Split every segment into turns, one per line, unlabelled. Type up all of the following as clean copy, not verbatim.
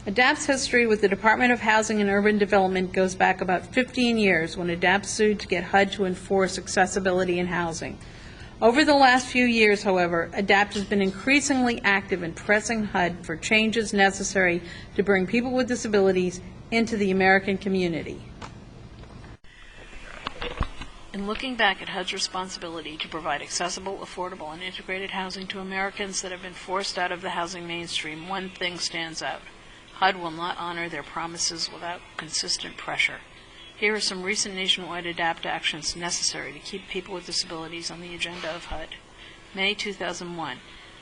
ADAPT's history with the Department of Housing and Urban Development goes back about 15 years when ADAPT sued to get HUD to enforce accessibility in housing. Over the last few years, however, ADAPT has been increasingly active in pressing HUD for changes necessary to bring people with disabilities into the American community. In looking back at HUD's responsibility to provide accessible, affordable, and integrated housing to Americans that have been forced out of the housing mainstream, one thing stands out. HUD will not honor their promises without consistent pressure. Here are some recent nationwide ADAPT actions necessary to keep people with disabilities on the agenda of HUD. May 2001.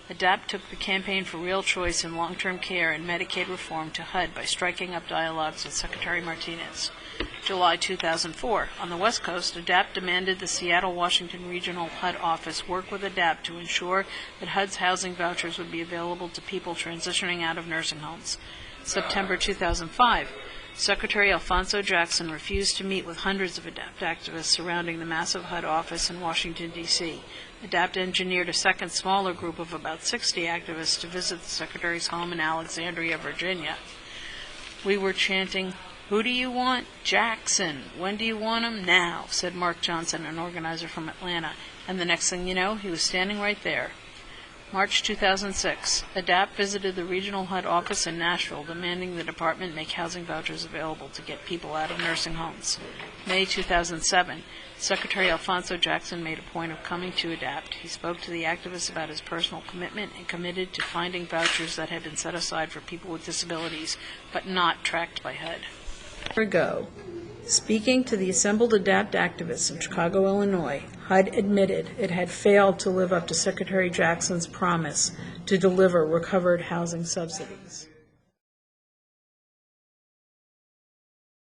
ADAPT took the campaign for real choice in long-term care and Medicaid reform to HUD by striking up dialogues with Secretary Martinez. July 2004. On the West Coast, ADAPT demanded the Seattle, Washington Regional HUD office work with ADAPT to ensure that HUD's housing vouchers would be available to people transitioning out of nursing homes. September 2005. Secretary Alphonso Jackson refused to meet with hundreds of ADAPT activists surrounding the massive HUD office in Washington, D.C. ADAPT engineered a second, smaller group of about 60 activists to visit the Secretary's home in Alexandria, Virginia. We were chanting, "Who do you want? Jackson. When do you want him? Now," said Mark Johnson, an organizer from Atlanta. And the next thing you know, he was standing right there. March 2006. ADAPT visited the regional HUD office in Nashville, demanding the department make housing vouchers available to get people out of nursing homes. May 2007. Secretary Alphonso Jackson made a point of coming to ADAPT. He spoke to the activists about his personal commitment and committed to finding vouchers that had been set aside for people with disabilities, but not tracked by HUD. Ago, speaking to the assembled ADAPT activists in Chicago, Illinois, HUD admitted it had failed to live up to Secretary Jackson's promise to deliver recovered housing subsidies.